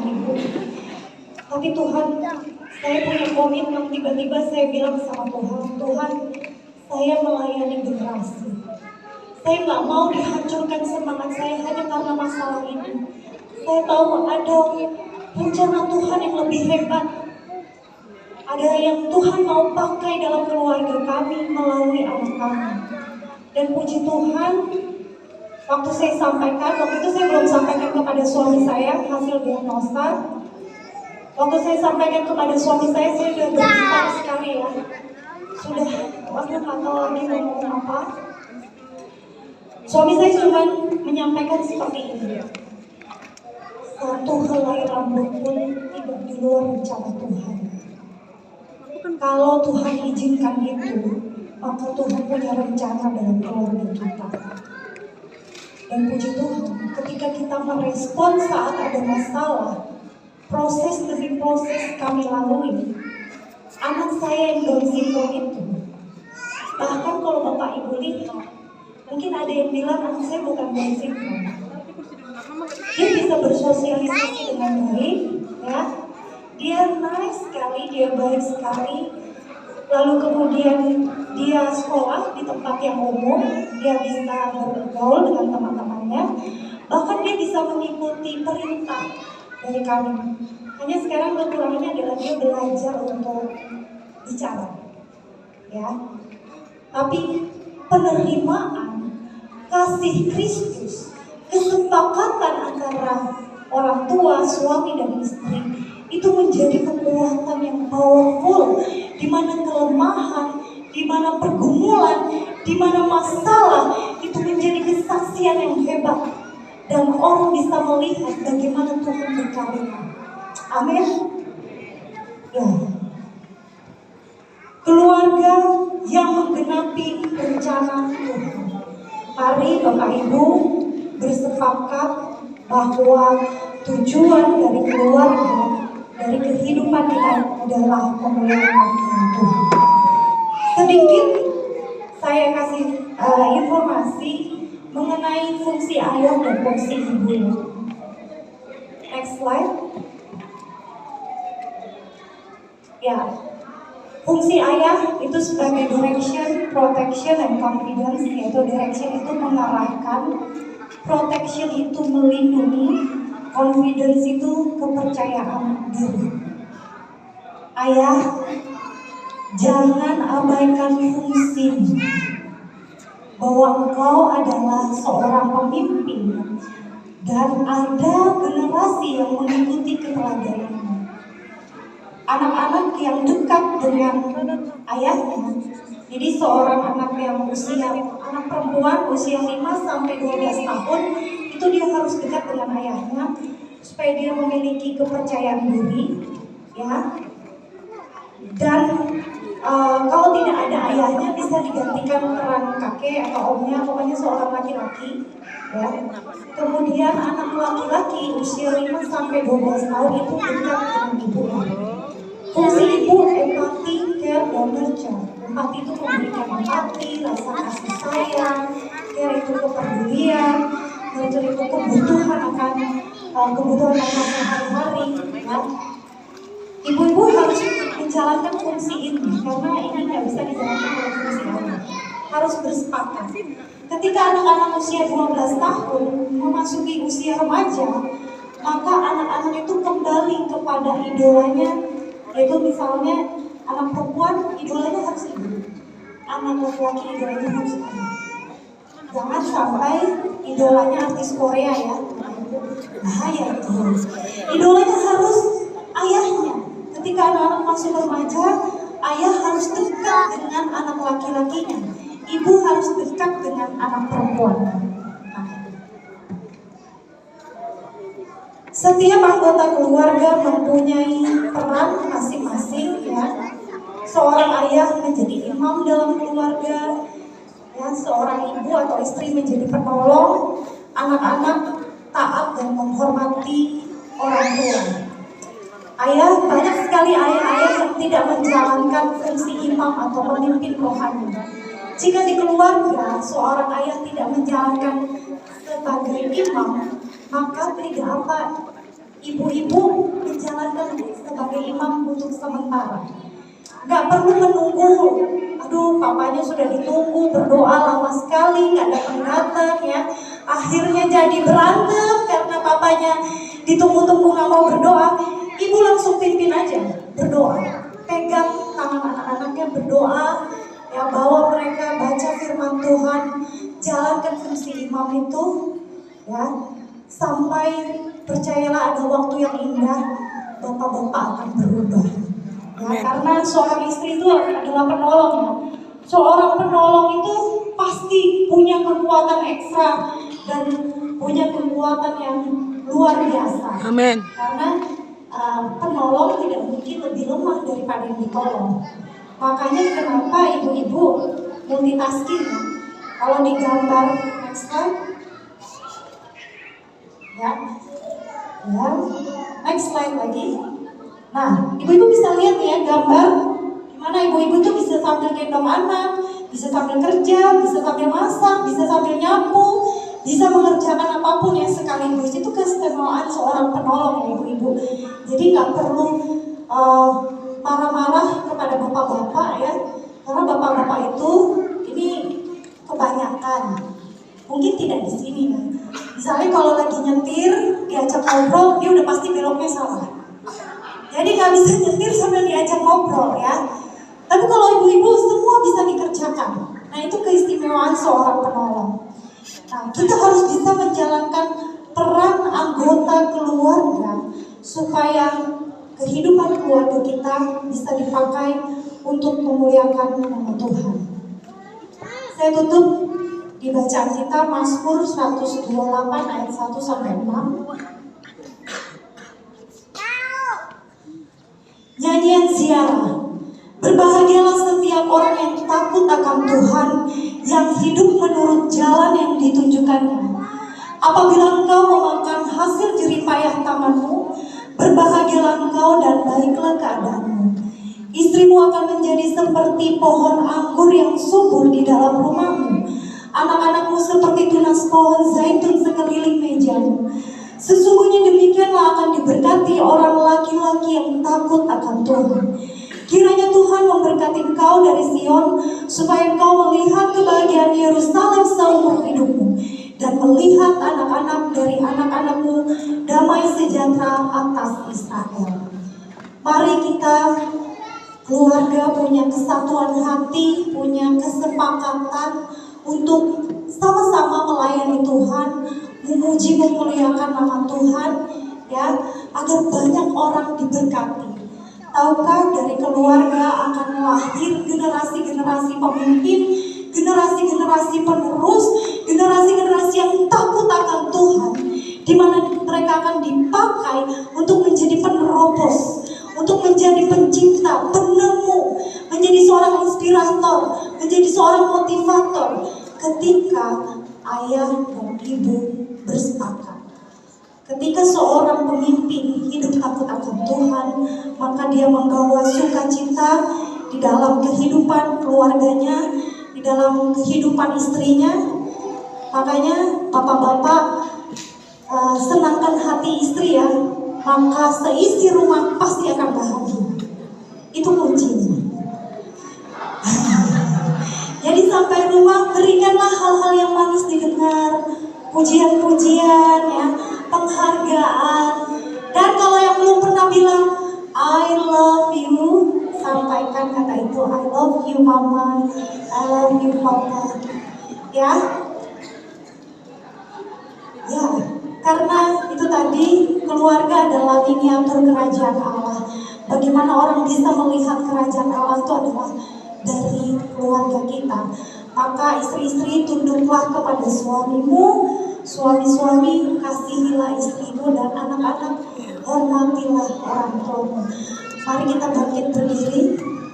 Tuhan Ibu. Tapi Tuhan, saya punya komitmen, tiba-tiba saya bilang sama Tuhan, Tuhan, saya melayani generasi. Saya nggak mau dihancurkan semangat saya hanya karena masalah ini. Saya tahu ada rencana Tuhan yang lebih hebat. Ada yang Tuhan mau pakai dalam keluarga kami melalui anak kami. Dan puji Tuhan, waktu saya sampaikan, waktu itu saya belum sampaikan kepada suami saya hasil diagnosa. Waktu saya sampaikan kepada suami saya sudah bergetar sekali ya. Sudah, aku nggak tahu lagi mau ngomong apa. Suami saya cuma menyampaikan seperti ini. Satu helai rambut pun tidak di luar rencana Tuhan. Kalau Tuhan izinkan itu, maka Tuhan punya rencana dalam keluarga kita. Dan puji Tuhan, ketika kita merespon saat ada masalah, proses demi proses kami lalui. Anak saya yang Down syndrome itu, bahkan kalau Bapak Ibu lihat, mungkin ada yang bilang anak saya bukan Down syndrome. Dia bisa bersosialisasi dengan baik, ya. Dia nice sekali, dia baik sekali. Lalu kemudian dia sekolah di tempat yang umum, dia bisa bergaul dengan teman-temannya. Bahkan dia bisa mengikuti perintah dari kami. Hanya sekarang kekurangannya adalah dia belajar untuk bicara, ya. Tapi penerimaan kasih Kristus, kesepakatan antara orang tua, suami dan istri itu menjadi kekuatan yang powerful, di mana kelemahan, di mana pergumulan, di mana masalah itu menjadi kesaksian yang hebat dan orang bisa melihat bagaimana Tuhan berkarya. Amin. Ya. Keluarga yang menggenapi rencana Tuhan. Mari Bapak Ibu bersepakat bahwa tujuan dari keluarga, dari kehidupan kita adalah memuliakan Tuhan. Sedikit saya kasih informasi mengenai fungsi ayah dan fungsi ibu. Next slide. Ya, fungsi ayah itu sebagai direction, protection, and confidence. Yaitu direction itu mengarahkan, protection itu melindungi, confidence itu kepercayaan diri. Ayah, jangan abaikan fungsi bahwa engkau adalah seorang pemimpin dan ada generasi yang mengikuti keteladanan. Anak-anak yang dekat dengan ayahnya, jadi seorang anak yang anak perempuan usia 5 sampai 12 tahun itu dia harus dekat dengan ayahnya supaya dia memiliki kepercayaan diri, ya. Dan kalau tidak ada ayahnya bisa digantikan peran kakek atau omnya, pokoknya seorang laki-laki, ya. Kemudian anak laki-laki usia 5 sampai 12 tahun itu dekat dengan ibunya. Fungsi ibu empati, care, dan nurture. Empati itu memberikan empati, rasa kasih sayang, care itu kepedulian, nurture itu kebutuhan akan sehari-hari, ya. Ibu-ibu harus menjalankan fungsi ini karena ini nggak bisa dijalankan oleh fungsi anak. Harus bersepakat. Ketika anak-anak usia 12 tahun memasuki usia remaja, maka anak-anak itu kembali kepada idolanya, yaitu misalnya anak perempuan idolanya harus ibu, anak laki-laki idolanya harus ayah. Jangan sampai idolanya artis Korea, ya, bahaya itu. Idolanya harus ayahnya. Ketika anak-anak masuk remaja, ayah harus dekat dengan anak laki-lakinya, ibu harus dekat dengan anak perempuan. Setiap anggota keluarga mempunyai peran masing-masing, ya. Seorang ayah menjadi imam dalam keluarga, ya. Seorang ibu atau istri menjadi penolong, anak-anak taat dan menghormati orang tua. Ayah, banyak sekali ayah-ayah yang tidak menjalankan fungsi imam atau pemimpin rohani. Jika di keluarga seorang ayah tidak menjalankan sebagai imam, maka tidak apa ibu-ibu menjalankan sebagai imam untuk sementara. Gak perlu menunggu, aduh papanya sudah ditunggu, berdoa lama sekali, gak datang-datang ya. Akhirnya jadi berantem karena papanya ditunggu-tunggu gak mau berdoa. Ibu langsung pimpin aja, berdoa. Pegang tangan anak-anaknya berdoa, ya bawa mereka baca firman Tuhan, jalankan fungsi imam itu, ya sampai percayalah ada waktu yang indah, bapak-bapak akan berubah. Ya, karena seorang istri itu adalah penolong ya. Seorang penolong itu pasti punya kekuatan ekstra dan punya kekuatan yang luar biasa. Amin. Karena penolong tidak mungkin lebih lemah daripada yang ditolong. Makanya kenapa ibu-ibu multitasking ya. Kalau di gambar next slide, ya, next slide lagi. Nah, ibu-ibu bisa lihat ya gambar gimana ibu-ibu tuh bisa sambil gendong anak, bisa sambil kerja, bisa sambil masak, bisa sambil nyapu, bisa mengerjakan apapun ya sekaligus. Itu keistimewaan seorang penolong ya ibu-ibu. Jadi nggak perlu marah-marah kepada bapak-bapak ya, karena bapak-bapak itu ini kebanyakan. Mungkin tidak di sini ya. Misalnya kalau lagi nyetir, diajak ngobrol, dia udah pasti beloknya salah. Jadi nggak bisa nyetir sambil diajak ngobrol ya. Tapi kalau ibu-ibu semua bisa dikerjakan. Nah itu keistimewaan seorang penolong. Nah kita harus bisa menjalankan peran anggota keluarga supaya kehidupan keluarga kita bisa dipakai untuk memuliakan nama Tuhan. Saya tutup di bacaan kita Mazmur 128 ayat 1 sampai 6. Nyanyian ziarah. Berbahagialah setiap orang yang takut akan Tuhan, yang hidup menurut jalan yang ditunjukkannya. Apabila engkau memakan hasil jerih payah tanganmu, berbahagialah engkau dan baiklah keadaanmu. Istrimu akan menjadi seperti pohon anggur yang subur di dalam rumahmu. Anak-anakmu seperti tunas pohon zaitun sekeliling mejamu. Sesungguhnya demikianlah akan diberkati orang laki-laki yang takut akan Tuhan. Kiranya Tuhan memberkati engkau dari Sion, supaya engkau melihat kebahagiaan Yerusalem seumur hidupmu, dan melihat anak-anak dari anak-anakmu damai sejahtera atas Israel. Mari kita keluarga punya kesatuan hati, punya kesepakatan untuk sama-sama melayani Tuhan, memuji memuliakan nama Tuhan ya, agar banyak orang diberkati. Tahukah dari keluarga akan lahir generasi-generasi pemimpin, generasi-generasi penerus, generasi-generasi yang takut akan Tuhan, di mana mereka akan dipakai untuk menjadi penerobos, untuk menjadi pencipta, penemu, menjadi seorang inspirator, menjadi seorang motivator ketika ayah dan ibu bersepakat. Ketika seorang pemimpin hidup takut akan Tuhan, maka dia membawa sukacita di dalam kehidupan keluarganya, di dalam kehidupan istrinya. Makanya bapak-bapak senangkan hati istri ya, maka seisi rumah pasti akan bahagia. Itu kuncinya. Jadi sampai rumah berikanlah hal-hal yang manis didengar, pujian-pujian ya, penghargaan. Dan kalau yang belum pernah bilang I love you, sampaikan kata itu, I love you mama, I love you papa. Ya. Ya, karena itu tadi keluarga adalah miniatur kerajaan Allah. Bagaimana orang bisa melihat kerajaan Allah itu adalah dari keluarga kita. Maka istri-istri tunduklah kepada suamimu, suami-suami kasihilah istrimu, dan anak-anak hormatilah orang tuamu. Mari kita bangkit berdiri.